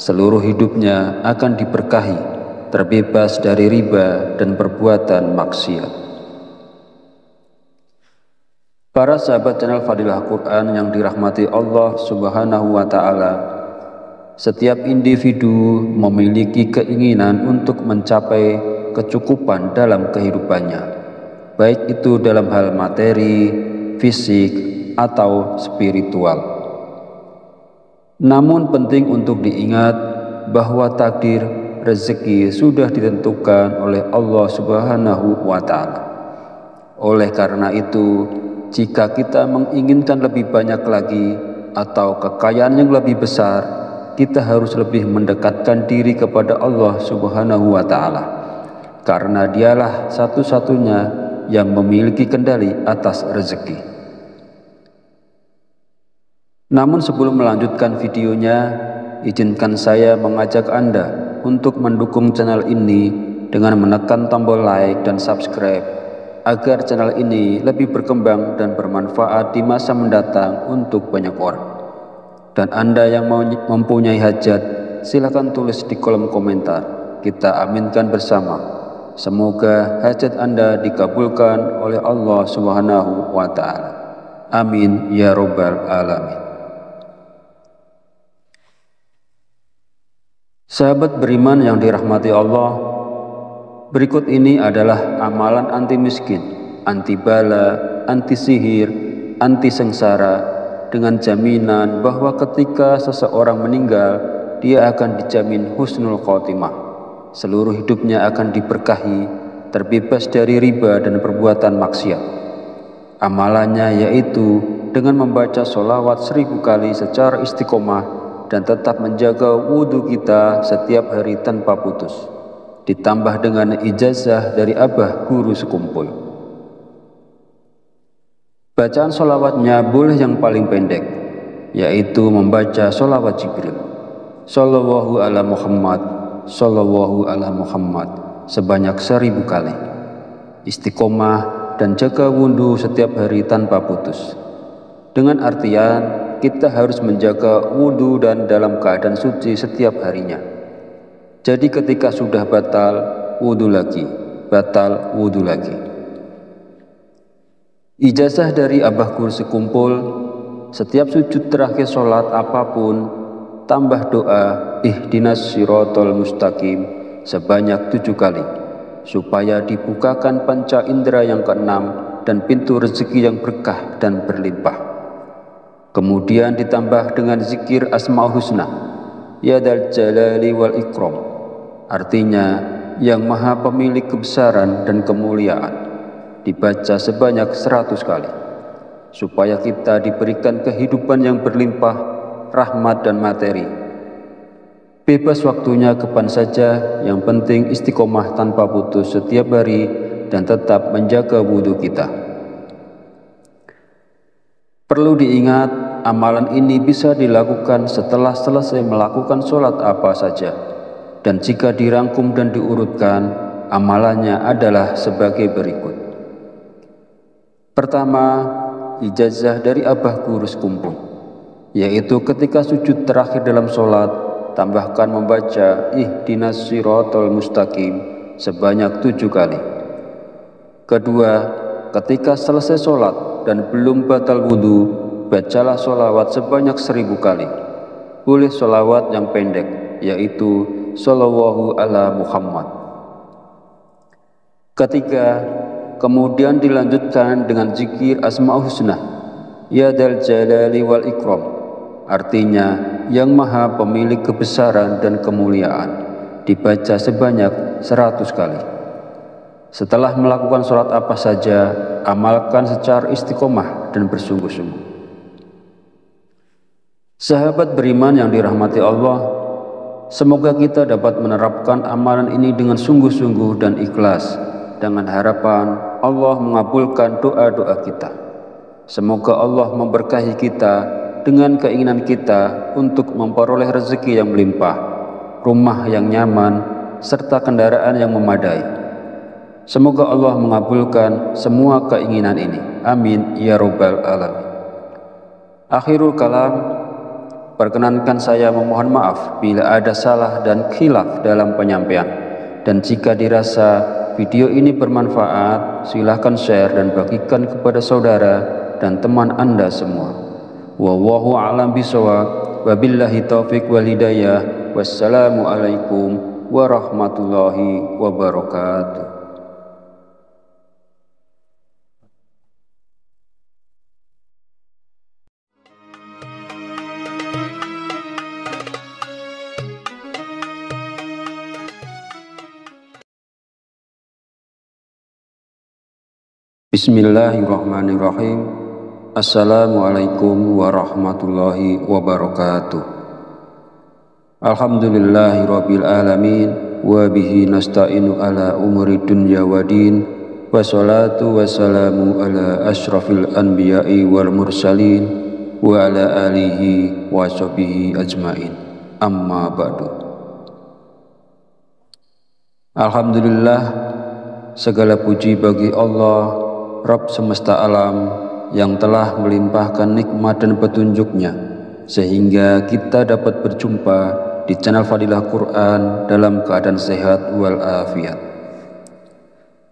seluruh hidupnya akan diberkahi, terbebas dari riba dan perbuatan maksiat. Para sahabat channel Fadilah Quran yang dirahmati Allah Subhanahu wa Ta'ala, setiap individu memiliki keinginan untuk mencapai kecukupan dalam kehidupannya, baik itu dalam hal materi, fisik, atau spiritual. Namun penting untuk diingat bahwa takdir rezeki sudah ditentukan oleh Allah Subhanahu wa Ta'ala. Oleh karena itu, jika kita menginginkan lebih banyak lagi atau kekayaan yang lebih besar, kita harus lebih mendekatkan diri kepada Allah Subhanahu wa Ta'ala, karena Dialah satu-satunya yang memiliki kendali atas rezeki. Namun sebelum melanjutkan videonya, izinkan saya mengajak Anda untuk mendukung channel ini dengan menekan tombol like dan subscribe, agar channel ini lebih berkembang dan bermanfaat di masa mendatang untuk banyak orang. Dan Anda yang mempunyai hajat, silakan tulis di kolom komentar, kita aminkan bersama. Semoga hajat Anda dikabulkan oleh Allah Subhanahu wa Ta'ala. Amin ya Rabbal Alamin. Sahabat beriman yang dirahmati Allah, berikut ini adalah amalan anti miskin, anti bala, anti sihir, anti sengsara, dengan jaminan bahwa ketika seseorang meninggal, dia akan dijamin husnul khotimah. Seluruh hidupnya akan diberkahi, terbebas dari riba dan perbuatan maksiat. Amalannya yaitu dengan membaca sholawat 1000 kali secara istiqomah dan tetap menjaga wudhu kita setiap hari tanpa putus, ditambah dengan ijazah dari abah guru sekumpul. Bacaan sholawatnya boleh yang paling pendek, yaitu membaca sholawat Jibril, Shallallahu ala Muhammad, Shallallahu ala Muhammad, sebanyak 1000 kali. Istiqomah dan jaga wudhu setiap hari tanpa putus, dengan artian kita harus menjaga wudhu dan dalam keadaan suci setiap harinya. Jadi ketika sudah batal, wudhu lagi, batal, wudhu lagi. Ijazah dari abah guru sekumpul, setiap sujud terakhir sholat apapun, tambah doa ihdinas sirotol mustaqim sebanyak 7 kali, supaya dibukakan panca indera yang keenam dan pintu rezeki yang berkah dan berlimpah. Kemudian ditambah dengan zikir Asma'ul Husna, Ya Dzal Jalali wal Ikram, artinya yang maha pemilik kebesaran dan kemuliaan, dibaca sebanyak 100 kali, supaya kita diberikan kehidupan yang berlimpah, rahmat dan materi. Bebas waktunya kapan saja, yang penting istiqomah tanpa putus setiap hari dan tetap menjaga wudhu kita. Perlu diingat, amalan ini bisa dilakukan setelah selesai melakukan sholat apa saja. Dan jika dirangkum dan diurutkan, amalannya adalah sebagai berikut. Pertama, ijazah dari abah guru sekumpul, yaitu ketika sujud terakhir dalam sholat, tambahkan membaca ihdinas sirotol mustaqim sebanyak 7 kali. Kedua, ketika selesai sholat dan belum batal wudhu, bacalah sholawat sebanyak 1000 kali. Boleh sholawat yang pendek, yaitu Shallallahu ala Muhammad. Ketiga, kemudian dilanjutkan dengan zikir Asma'ul Husna, Ya Dzal Jalali wal Ikram, artinya yang maha pemilik kebesaran dan kemuliaan, dibaca sebanyak 100 kali. Setelah melakukan sholat apa saja, amalkan secara istiqomah dan bersungguh-sungguh. Sahabat beriman yang dirahmati Allah, semoga kita dapat menerapkan amalan ini dengan sungguh-sungguh dan ikhlas, dengan harapan Allah mengabulkan doa-doa kita. Semoga Allah memberkahi kita dengan keinginan kita untuk memperoleh rezeki yang melimpah, rumah yang nyaman, serta kendaraan yang memadai. Semoga Allah mengabulkan semua keinginan ini. Amin ya Rabbal Alamin. Akhirul kalam, Perkenankan saya memohon maaf bila ada salah dan khilaf dalam penyampaian. Dan jika dirasa video ini bermanfaat, silahkan share dan bagikan kepada saudara dan teman Anda semua. Wallahu a'lam bishawab. Wabillahi taufiq wal hidayah. Wassalamualaikum warahmatullahi wabarakatuh. Bismillahirrahmanirrahim. Assalamualaikum warahmatullahi wabarakatuh. Alhamdulillahirabbil alamin wa bihi nasta'inu ala umuri dunya waddin. Wassalatu wassalamu ala asyrafil anbiya'i wal mursalin wa ala alihi wa sahbihi ajmain. Amma ba'du. Alhamdulillah, segala puji bagi Allah Rabb semesta alam yang telah melimpahkan nikmat dan petunjuknya sehingga kita dapat berjumpa di channel Fadilah Quran dalam keadaan sehat walafiat.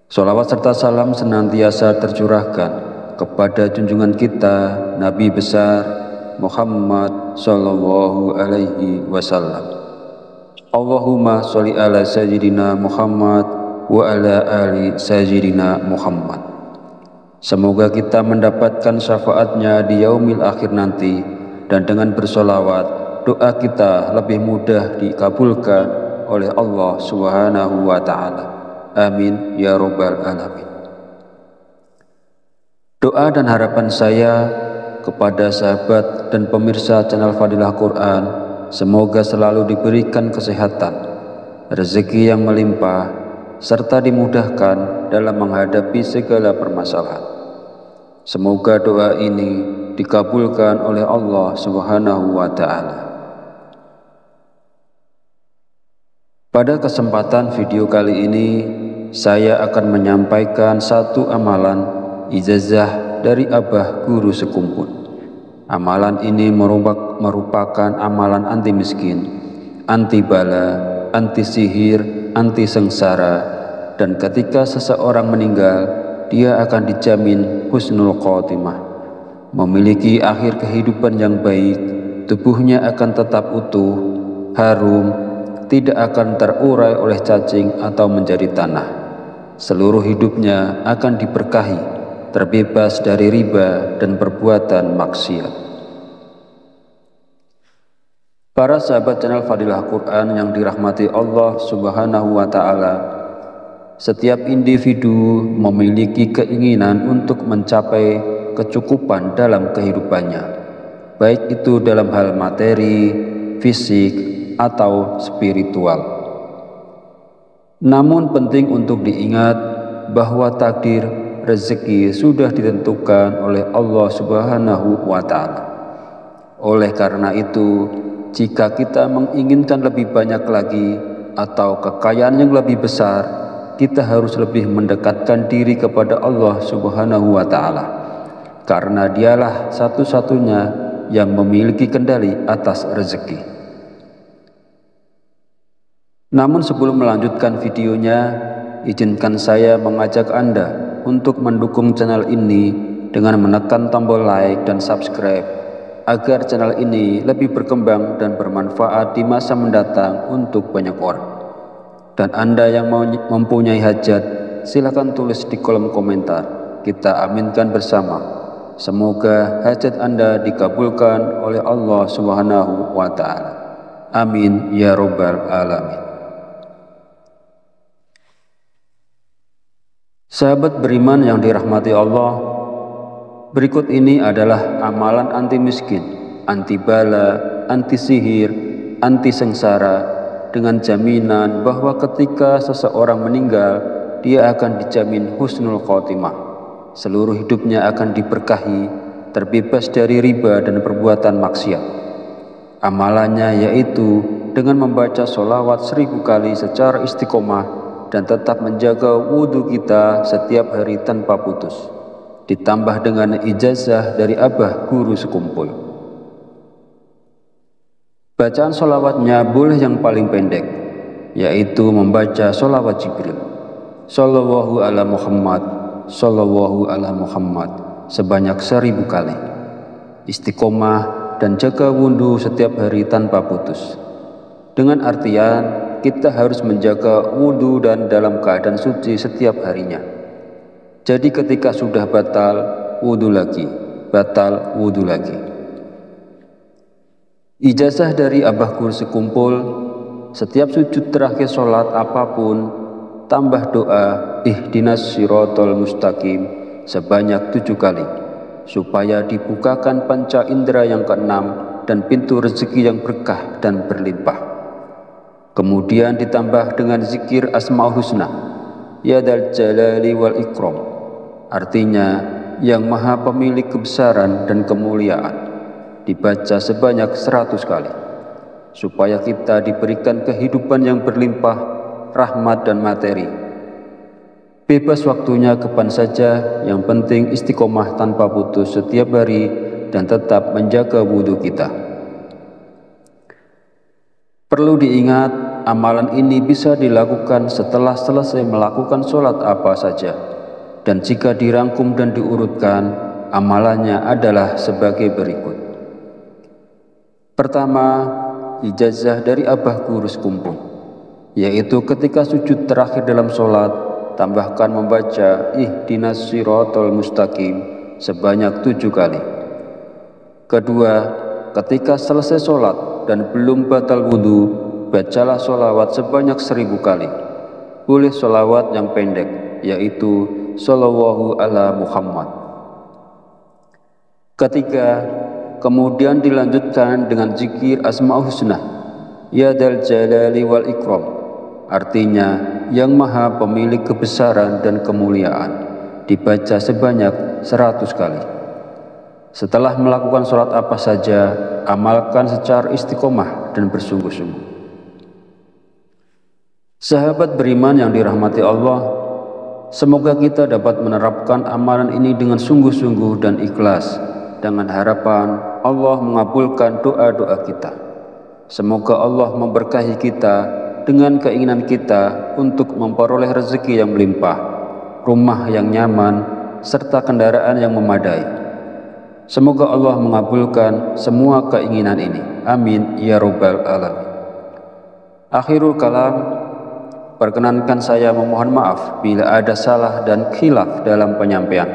Sholawat serta salam senantiasa tercurahkan kepada junjungan kita Nabi besar Muhammad sallallahu alaihi wasallam. Allahumma sholli ala sayyidina Muhammad wa ala ali sayyidina Muhammad. Semoga kita mendapatkan syafaatnya di yaumil akhir nanti, dan dengan bersolawat doa kita lebih mudah dikabulkan oleh Allah Subhanahu wa Ta'ala. Amin ya Rabbal Alamin. Doa dan harapan saya kepada sahabat dan pemirsa channel Fadilah Quran, semoga selalu diberikan kesehatan, rezeki yang melimpah, serta dimudahkan dalam menghadapi segala permasalahan. Semoga doa ini dikabulkan oleh Allah Subhanahu wa Ta'ala. Pada kesempatan video kali ini, saya akan menyampaikan satu amalan ijazah dari Abah Guru Sekumpul. Amalan ini merupakan amalan anti miskin, anti bala, anti sihir, anti sengsara, dan ketika seseorang meninggal, dia akan dijamin husnul khotimah, memiliki akhir kehidupan yang baik, tubuhnya akan tetap utuh, harum, tidak akan terurai oleh cacing atau menjadi tanah. Seluruh hidupnya akan diberkahi, terbebas dari riba dan perbuatan maksiat. Para sahabat channel Fadilah Quran yang dirahmati Allah Subhanahu wa Ta'ala, setiap individu memiliki keinginan untuk mencapai kecukupan dalam kehidupannya, baik itu dalam hal materi, fisik, atau spiritual. Namun penting untuk diingat bahwa takdir rezeki sudah ditentukan oleh Allah Subhanahu wa Ta'ala. Oleh karena itu, jika kita menginginkan lebih banyak lagi atau kekayaan yang lebih besar, kita harus lebih mendekatkan diri kepada Allah Subhanahu wa Ta'ala, karena dialah satu-satunya yang memiliki kendali atas rezeki. Namun sebelum melanjutkan videonya, izinkan saya mengajak Anda untuk mendukung channel ini dengan menekan tombol like dan subscribe, agar channel ini lebih berkembang dan bermanfaat di masa mendatang untuk banyak orang. Dan Anda yang mempunyai hajat, silakan tulis di kolom komentar. Kita aminkan bersama. Semoga hajat Anda dikabulkan oleh Allah Subhanahu wa Ta'ala. Amin ya Rabbal Alamin. Sahabat beriman yang dirahmati Allah, berikut ini adalah amalan anti miskin, anti bala, anti sihir, anti sengsara, dengan jaminan bahwa ketika seseorang meninggal, dia akan dijamin husnul khotimah. Seluruh hidupnya akan diberkahi, terbebas dari riba dan perbuatan maksiat. Amalannya yaitu dengan membaca sholawat 1000 kali secara istiqomah dan tetap menjaga wudhu kita setiap hari tanpa putus, ditambah dengan ijazah dari Abah Guru Sekumpul. Bacaan sholawatnya boleh yang paling pendek, yaitu membaca sholawat Jibril, Sallallahu ala Muhammad, Sallallahu ala Muhammad, sebanyak 1000 kali. Istiqomah dan jaga wudhu setiap hari tanpa putus. Dengan artian, kita harus menjaga wudhu dan dalam keadaan suci setiap harinya. Jadi ketika sudah batal, wudhu lagi, batal, wudhu lagi. Ijazah dari Abah Guru sekumpul, setiap sujud terakhir sholat apapun, tambah doa ihdinas sirotol mustaqim sebanyak 7 kali, supaya dibukakan panca indera yang keenam dan pintu rezeki yang berkah dan berlimpah. Kemudian ditambah dengan zikir Asmaul Husna, Ya Dzal Jalali wal Ikram, artinya yang maha pemilik kebesaran dan kemuliaan, dibaca sebanyak 100 kali, supaya kita diberikan kehidupan yang berlimpah, rahmat dan materi. Bebas waktunya kapan saja, yang penting istiqomah tanpa putus setiap hari dan tetap menjaga wudhu kita. Perlu diingat, amalan ini bisa dilakukan setelah selesai melakukan sholat apa saja, dan jika dirangkum dan diurutkan, amalannya adalah sebagai berikut. Pertama, ijazah dari Abah Guru sekumpul, yaitu ketika sujud terakhir dalam sholat, tambahkan membaca ihdinas sirotol mustaqim sebanyak 7 kali. Kedua, ketika selesai sholat dan belum batal wudhu, bacalah sholawat sebanyak 1000 kali. Boleh sholawat yang pendek, yaitu Sallallahu ala Muhammad. Ketiga, kemudian dilanjutkan dengan zikir Asmaul Husna, Ya Dzal Jalali wal Ikram, artinya yang maha pemilik kebesaran dan kemuliaan, dibaca sebanyak 100 kali. Setelah melakukan sholat apa saja, amalkan secara istiqomah dan bersungguh-sungguh. Sahabat beriman yang dirahmati Allah, semoga kita dapat menerapkan amalan ini dengan sungguh-sungguh dan ikhlas, dengan harapan Allah mengabulkan doa-doa kita. Semoga Allah memberkahi kita dengan keinginan kita untuk memperoleh rezeki yang melimpah, rumah yang nyaman, serta kendaraan yang memadai. Semoga Allah mengabulkan semua keinginan ini. Amin ya Rabbal Alamin. Akhirul kalam, perkenankan saya memohon maaf bila ada salah dan khilaf dalam penyampaian.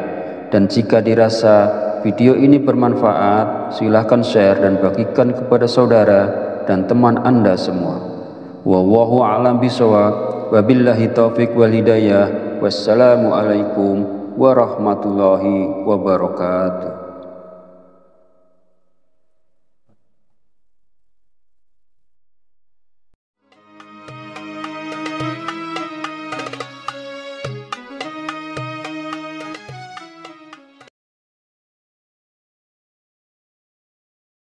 Dan jika dirasa video ini bermanfaat, silahkan share dan bagikan kepada saudara dan teman Anda semua. Wallahu a'lam bishawab, wabillahi taufiq wal hidayah. Wassalamualaikum warahmatullahi wabarakatuh.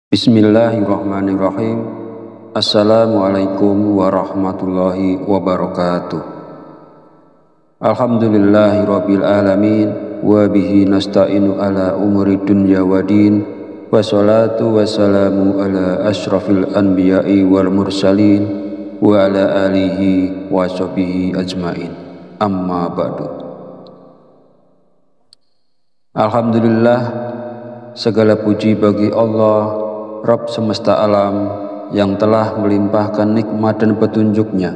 Bismillahirrahmanirrahim. Assalamualaikum warahmatullahi wabarakatuh. Alhamdulillahirabbil alamin, wa bihi nasta'inu ala umuri dunya waddin, wassalatu wassalamu ala asyrafil anbiya'i wal mursalin wa ala alihi wa sahbihi ajmain. Amma ba'du. Alhamdulillah, segala puji bagi Allah, Rabb semesta alam, yang telah melimpahkan nikmat dan petunjuknya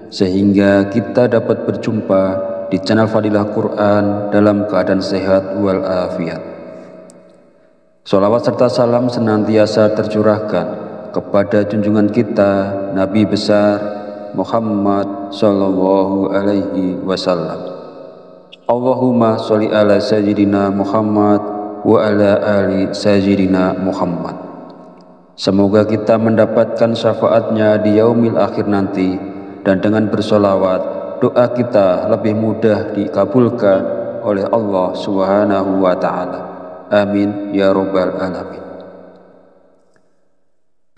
sehingga kita dapat berjumpa di channel Fadilah Quran dalam keadaan sehat walafiat. Sholawat serta salam senantiasa tercurahkan kepada junjungan kita Nabi besar Muhammad Sallallahu Alaihi Wasallam. Allahumma sholli ala sayyidina Muhammad wa ala ali sayyidina Muhammad. Semoga kita mendapatkan syafaatnya di yaumil akhir nanti, dan dengan bersolawat doa kita lebih mudah dikabulkan oleh Allah Subhanahu wa Ta'ala. Amin ya Rabbal Alamin.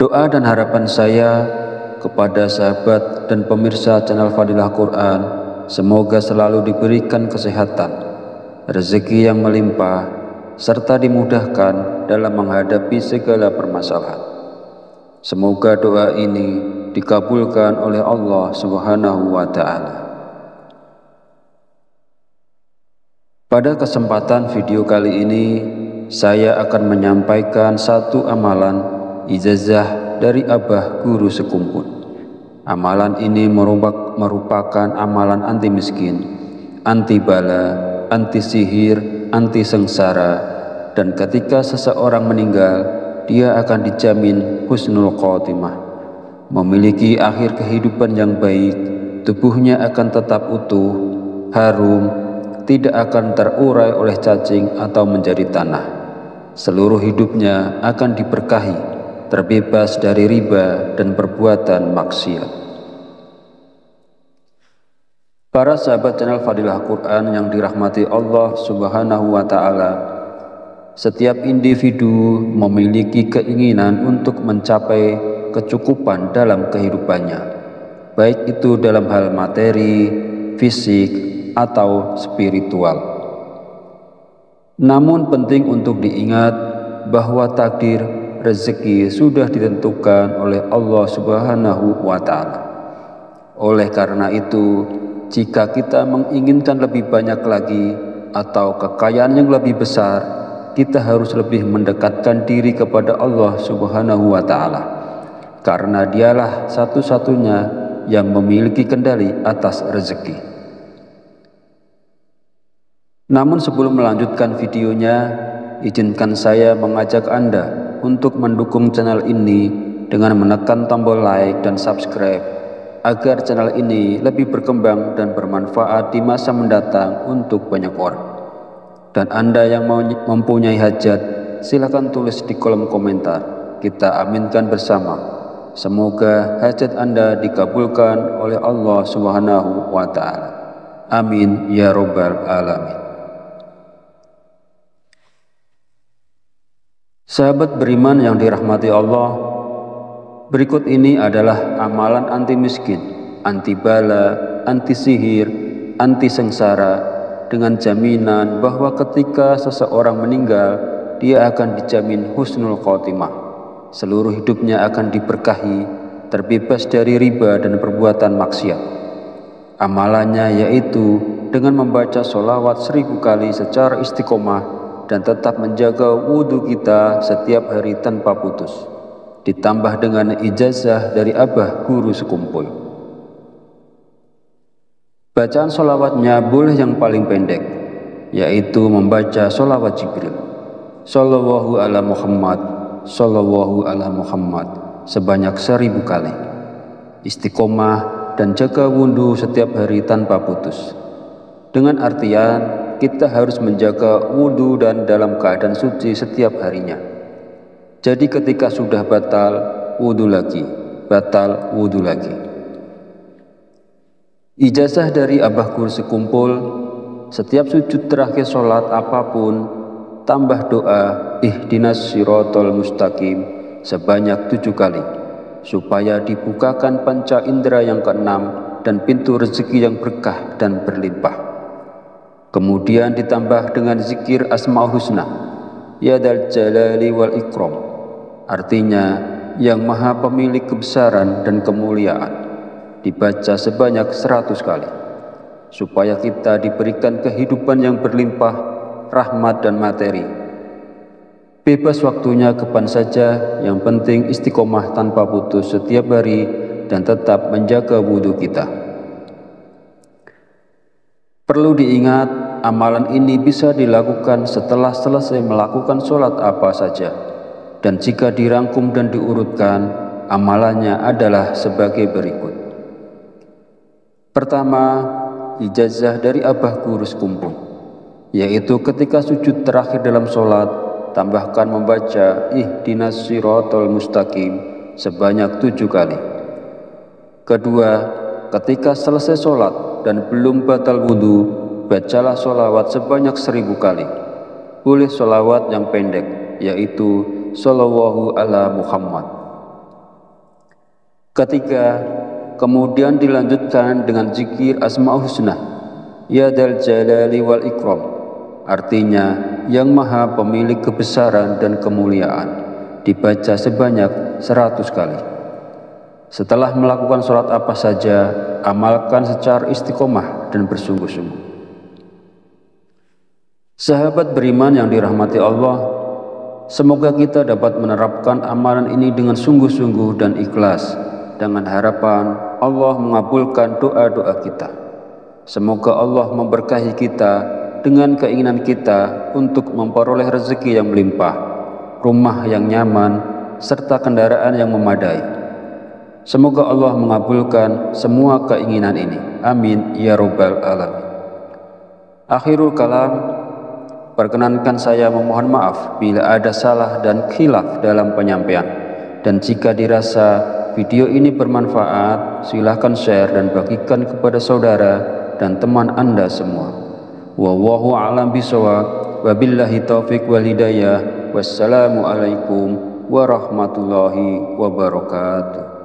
Doa dan harapan saya kepada sahabat dan pemirsa channel Fadilah Quran, semoga selalu diberikan kesehatan, rezeki yang melimpah, serta dimudahkan dalam menghadapi segala permasalahan. Semoga doa ini dikabulkan oleh Allah Subhanahu wa Ta'ala. Pada kesempatan video kali ini, saya akan menyampaikan satu amalan ijazah dari Abah Guru Sekumpul. Amalan ini merupakan amalan anti miskin, anti bala, anti sihir, anti sengsara, dan ketika seseorang meninggal, dia akan dijamin husnul khotimah, memiliki akhir kehidupan yang baik, tubuhnya akan tetap utuh, harum, tidak akan terurai oleh cacing atau menjadi tanah. Seluruh hidupnya akan diberkahi, terbebas dari riba dan perbuatan maksiat. Para sahabat channel Fadilah Quran yang dirahmati Allah Subhanahu wa Ta'ala, setiap individu memiliki keinginan untuk mencapai kecukupan dalam kehidupannya, baik itu dalam hal materi, fisik, atau spiritual. Namun penting untuk diingat bahwa takdir rezeki sudah ditentukan oleh Allah Subhanahu wa Ta'ala. Oleh karena itu, jika kita menginginkan lebih banyak lagi atau kekayaan yang lebih besar, kita harus lebih mendekatkan diri kepada Allah Subhanahu wa Ta'ala, karena Dialah satu-satunya yang memiliki kendali atas rezeki. Namun sebelum melanjutkan videonya, izinkan saya mengajak Anda untuk mendukung channel ini dengan menekan tombol like dan subscribe agar channel ini lebih berkembang dan bermanfaat di masa mendatang untuk banyak orang. Dan Anda yang mempunyai hajat, silakan tulis di kolom komentar. Kita aminkan bersama. Semoga hajat Anda dikabulkan oleh Allah Subhanahu wa Ta'ala. Amin ya Rabbal Alamin. Sahabat beriman yang dirahmati Allah, berikut ini adalah amalan anti miskin, anti bala, anti sihir, anti sengsara, dengan jaminan bahwa ketika seseorang meninggal, dia akan dijamin husnul khotimah. Seluruh hidupnya akan diberkahi, terbebas dari riba dan perbuatan maksiat. Amalannya yaitu dengan membaca sholawat 1000 kali secara istiqomah dan tetap menjaga wudhu kita setiap hari tanpa putus, ditambah dengan ijazah dari Abah Guru Sekumpul. Bacaan sholawatnya boleh yang paling pendek, yaitu membaca sholawat Jibril, Sallallahu ala Muhammad, Sallallahu ala Muhammad, sebanyak 1000 kali. Istiqomah dan jaga wudhu setiap hari tanpa putus, dengan artian kita harus menjaga wudhu dan dalam keadaan suci setiap harinya. Jadi ketika sudah batal, wudhu lagi, batal, wudhu lagi. Ijazah dari Abah Guru Sekumpul, setiap sujud terakhir sholat apapun, tambah doa ihdinas sirotol mustaqim sebanyak 7 kali, supaya dibukakan panca indera yang keenam dan pintu rezeki yang berkah dan berlimpah. Kemudian ditambah dengan zikir Asmaul Husna, Ya Dzal Jalali wal Ikram, artinya yang maha pemilik kebesaran dan kemuliaan, dibaca sebanyak 100 kali, supaya kita diberikan kehidupan yang berlimpah, rahmat dan materi. Bebas waktunya kapan saja, yang penting istiqomah tanpa putus setiap hari dan tetap menjaga wudhu kita. Perlu diingat, amalan ini bisa dilakukan setelah selesai melakukan sholat apa saja. Dan jika dirangkum dan diurutkan, amalannya adalah sebagai berikut. Pertama, ijazah dari Abah Guru Sekumpul, yaitu ketika sujud terakhir dalam sholat, tambahkan membaca ihdinas sirotol mustaqim sebanyak 7 kali. Kedua, ketika selesai sholat dan belum batal wudhu, bacalah sholawat sebanyak 1000 kali. Boleh sholawat yang pendek, yaitu Sallallahu ala Muhammad. Ketiga, kemudian dilanjutkan dengan zikir Asmaul Husna, Ya Dzal Jalali wal Ikram, artinya yang maha pemilik kebesaran dan kemuliaan, dibaca sebanyak 100 kali. Setelah melakukan sholat apa saja, amalkan secara istiqomah dan bersungguh-sungguh. Sahabat beriman yang dirahmati Allah, semoga kita dapat menerapkan amalan ini dengan sungguh-sungguh dan ikhlas, dengan harapan Allah mengabulkan doa-doa kita. Semoga Allah memberkahi kita dengan keinginan kita untuk memperoleh rezeki yang melimpah, rumah yang nyaman, serta kendaraan yang memadai. Semoga Allah mengabulkan semua keinginan ini. Amin ya Rabbal Alamin. Akhirul kalam, perkenankan saya memohon maaf bila ada salah dan khilaf dalam penyampaian. Dan jika dirasa video ini bermanfaat, silahkan share dan bagikan kepada saudara dan teman Anda semua. Wallahu a'lam bishawab. Wabillahi taufiq wal hidayah. Wassalamualaikum warahmatullahi wabarakatuh.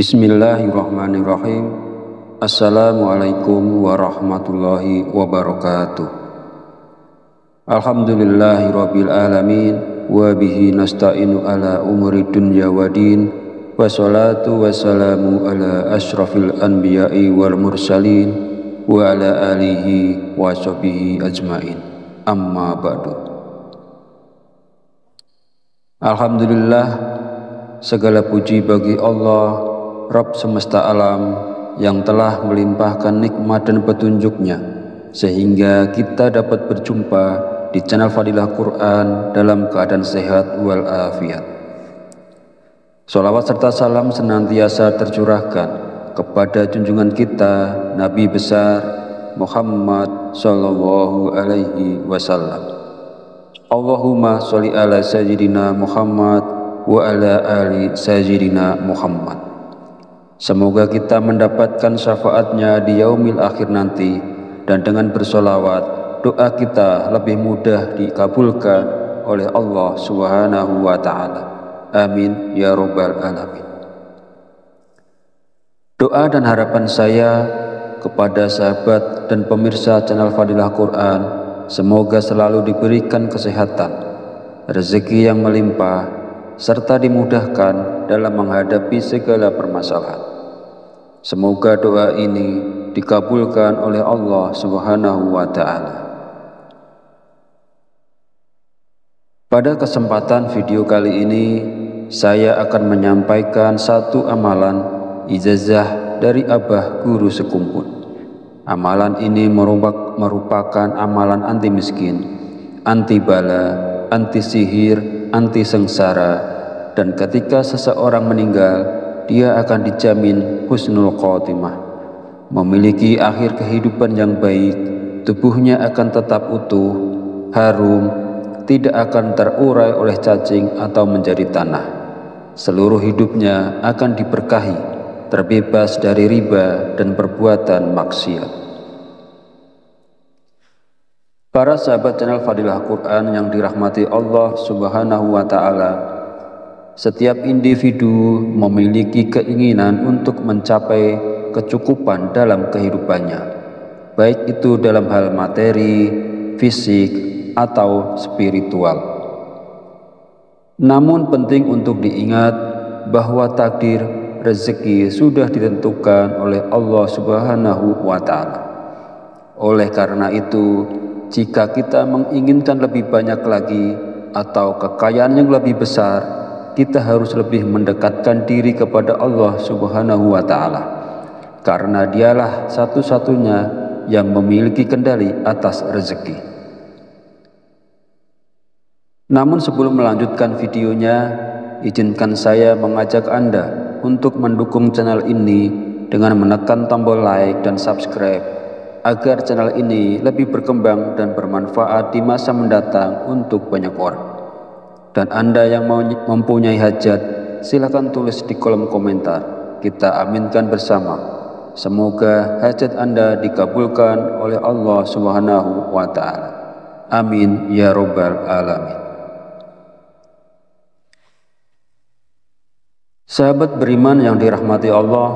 Bismillahirrahmanirrahim. Assalamualaikum warahmatullahi wabarakatuh. Alhamdulillahirabbil alamin wa bihi nasta'inu ala umuri dunya waddin. Wassalatu wassalamu ala asyrafil anbiya'i wal mursalin wa ala alihi wa sahbihi ajmain. Amma ba'du. Alhamdulillah, segala puji bagi Allah, Rabb semesta alam, yang telah melimpahkan nikmat dan petunjuknya sehingga kita dapat berjumpa di channel Fadilah Quran dalam keadaan sehat walafiat. Sholawat serta salam senantiasa tercurahkan kepada junjungan kita Nabi besar Muhammad sallallahu alaihi wasallam. Allahumma sholli ala sayyidina Muhammad wa ala ali sayyidina Muhammad. Semoga kita mendapatkan syafaatnya di yaumil akhir nanti, dan dengan bersolawat doa kita lebih mudah dikabulkan oleh Allah Subhanahu wa Ta'ala. Amin ya Rabbal Alamin. Doa dan harapan saya kepada sahabat dan pemirsa channel Fadilah Quran, semoga selalu diberikan kesehatan, rezeki yang melimpah, serta dimudahkan dalam menghadapi segala permasalahan. Semoga doa ini dikabulkan oleh Allah Subhanahu wa Ta'ala. Pada kesempatan video kali ini, saya akan menyampaikan satu amalan ijazah dari Abah Guru Sekumpul. Amalan ini merupakan amalan anti miskin, anti bala, anti sihir, anti sengsara, dan ketika seseorang meninggal, dia akan dijamin husnul khotimah, memiliki akhir kehidupan yang baik, tubuhnya akan tetap utuh, harum, tidak akan terurai oleh cacing atau menjadi tanah. Seluruh hidupnya akan diberkahi, terbebas dari riba dan perbuatan maksiat. Para sahabat channel Fadilah Quran yang dirahmati Allah Subhanahu wa Ta'ala, setiap individu memiliki keinginan untuk mencapai kecukupan dalam kehidupannya, baik itu dalam hal materi, fisik, atau spiritual. Namun penting untuk diingat bahwa takdir rezeki sudah ditentukan oleh Allah Subhanahu wa Ta'ala. Oleh karena itu, jika kita menginginkan lebih banyak lagi atau kekayaan yang lebih besar, kita harus lebih mendekatkan diri kepada Allah Subhanahu wa Ta'ala, karena Dialah satu-satunya yang memiliki kendali atas rezeki. Namun sebelum melanjutkan videonya, izinkan saya mengajak Anda untuk mendukung channel ini dengan menekan tombol like dan subscribe, agar channel ini lebih berkembang dan bermanfaat di masa mendatang untuk banyak orang. Dan Anda yang mempunyai hajat, silakan tulis di kolom komentar. Kita aminkan bersama. Semoga hajat Anda dikabulkan oleh Allah Subhanahu wa Ta'ala. Amin ya Rabbal Alamin. Sahabat beriman yang dirahmati Allah,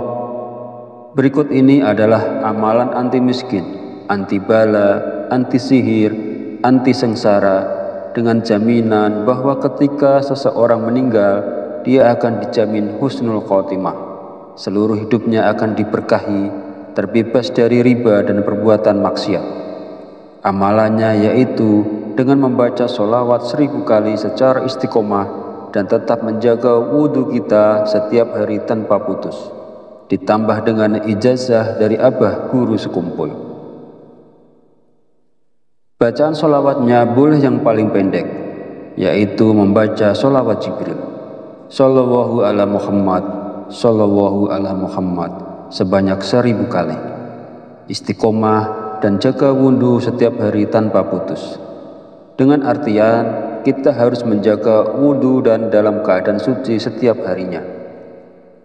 berikut ini adalah amalan anti miskin, anti bala, anti sihir, anti sengsara, dengan jaminan bahwa ketika seseorang meninggal, dia akan dijamin husnul khotimah. Seluruh hidupnya akan diberkahi, terbebas dari riba dan perbuatan maksiat. Amalannya yaitu dengan membaca sholawat 1000 kali secara istiqomah dan tetap menjaga wudhu kita setiap hari tanpa putus, ditambah dengan ijazah dari abah guru sekumpul. Bacaan sholawatnya boleh yang paling pendek, yaitu membaca sholawat Jibril, Sallallahu ala Muhammad, Sallallahu ala Muhammad, sebanyak 1000 kali. Istiqomah dan jaga wudhu setiap hari tanpa putus, dengan artian kita harus menjaga wudhu dan dalam keadaan suci setiap harinya.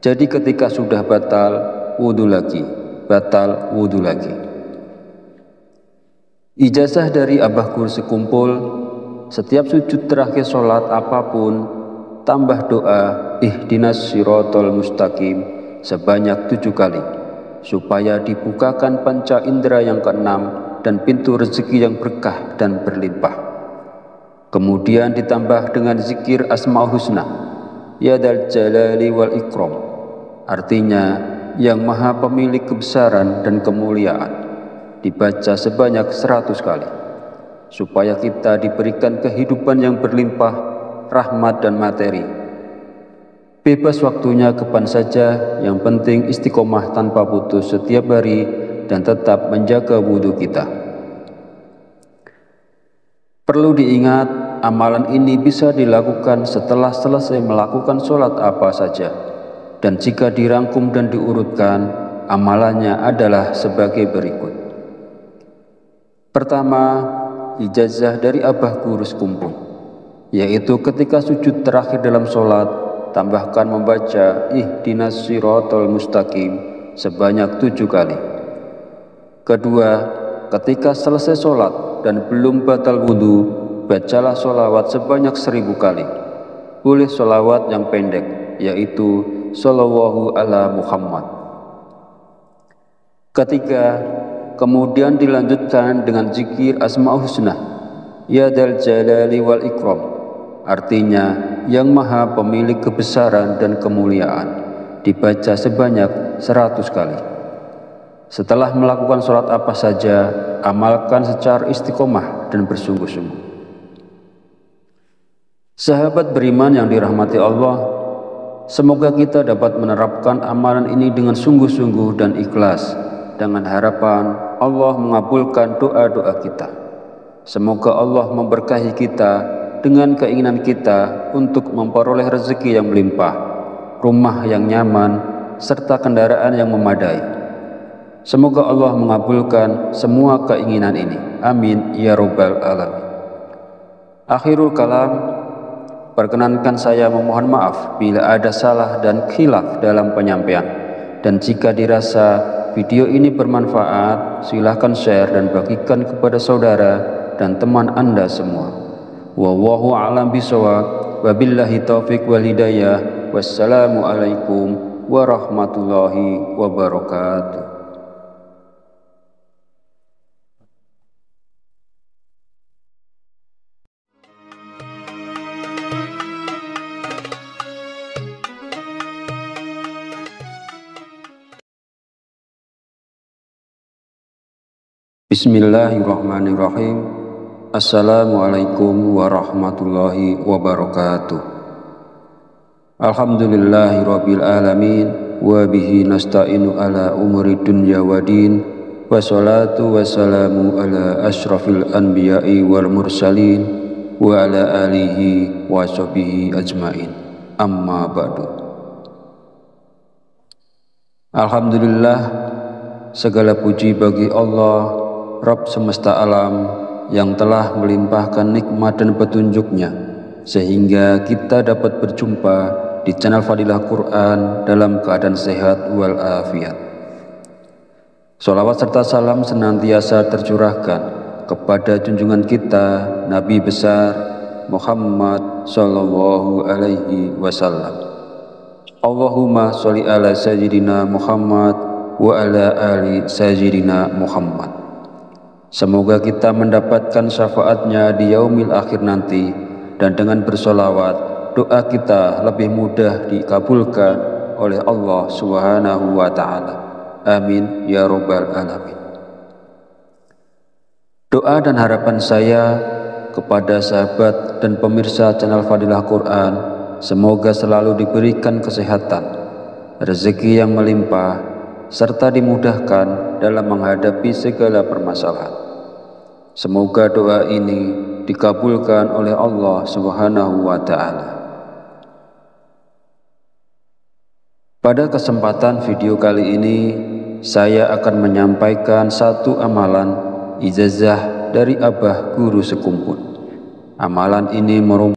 Jadi ketika sudah batal, wudhu lagi, batal, wudhu lagi. Ijazah dari abah guru sekumpul, setiap sujud terakhir sholat apapun, tambah doa ihdinas sirotol mustaqim sebanyak 7 kali, supaya dibukakan panca indera yang keenam dan pintu rezeki yang berkah dan berlimpah. Kemudian ditambah dengan zikir Asma'ul Husna, Ya Dzal Jalali wal Ikram, artinya yang maha pemilik kebesaran dan kemuliaan, dibaca sebanyak 100 kali, supaya kita diberikan kehidupan yang berlimpah, rahmat dan materi. Bebas waktunya kapan saja, yang penting istiqomah tanpa putus setiap hari dan tetap menjaga wudhu kita. Perlu diingat, amalan ini bisa dilakukan setelah selesai melakukan sholat apa saja. Dan jika dirangkum dan diurutkan, amalannya adalah sebagai berikut. Pertama, ijazah dari abah guru sekumpul, yaitu ketika sujud terakhir dalam sholat, tambahkan membaca ihdinas sirotol mustaqim sebanyak 7 kali. Kedua, ketika selesai sholat dan belum batal wudhu, bacalah sholawat sebanyak 1000 kali. Boleh sholawat yang pendek, yaitu Sallallahu ala Muhammad. Ketiga, kemudian dilanjutkan dengan zikir Asma'ul Husna, Ya Dzal Jalali wal Ikram, artinya yang maha pemilik kebesaran dan kemuliaan, dibaca sebanyak 100 kali. Setelah melakukan sholat apa saja, amalkan secara istiqomah dan bersungguh-sungguh. Sahabat beriman yang dirahmati Allah, semoga kita dapat menerapkan amalan ini dengan sungguh-sungguh dan ikhlas, dengan harapan Allah mengabulkan doa-doa kita. Semoga Allah memberkahi kita dengan keinginan kita untuk memperoleh rezeki yang melimpah, rumah yang nyaman, serta kendaraan yang memadai. Semoga Allah mengabulkan semua keinginan ini. Amin ya Rabbal Alamin. Akhirul kalam, perkenankan saya memohon maaf bila ada salah dan khilaf dalam penyampaian. Dan jika dirasa video ini bermanfaat, silahkan share dan bagikan kepada saudara dan teman Anda semua. Wallahu a'lam bishawab. Wabillahi taufiq wal hidayah. Wassalamualaikum warahmatullahi wabarakatuh. Bismillahirrahmanirrahim. Assalamualaikum warahmatullahi wabarakatuh. Alhamdulillahirabbil alamin wa bihi nasta'inu ala umuri dunya waddin, wassalatu wassalamu ala asyrafil anbiya'i wal mursalin wa ala alihi wa sahbihi ajmain. Amma ba'du. Alhamdulillah, segala puji bagi Allah, Rabb semesta alam, yang telah melimpahkan nikmat dan petunjuknya sehingga kita dapat berjumpa di channel Fadilah Quran dalam keadaan sehat walafiat. Sholawat serta salam senantiasa tercurahkan kepada junjungan kita Nabi besar Muhammad Sallallahu Alaihi Wasallam. Allahumma sholli ala sayyidina Muhammad wa ala ali sayyidina Muhammad. Semoga kita mendapatkan syafaatnya di yaumil akhir nanti, dan dengan bersolawat doa kita lebih mudah dikabulkan oleh Allah Subhanahu wa ta'ala. Amin ya rabbal alamin. Doa dan harapan saya kepada sahabat dan pemirsa channel Fadilah Quran, semoga selalu diberikan kesehatan, rezeki yang melimpah, serta dimudahkan dalam menghadapi segala permasalahan. Semoga doa ini dikabulkan oleh Allah Subhanahu wa ta'ala. Pada kesempatan video kali ini, saya akan menyampaikan satu amalan ijazah dari Abah Guru Sekumpul. Amalan ini merupakan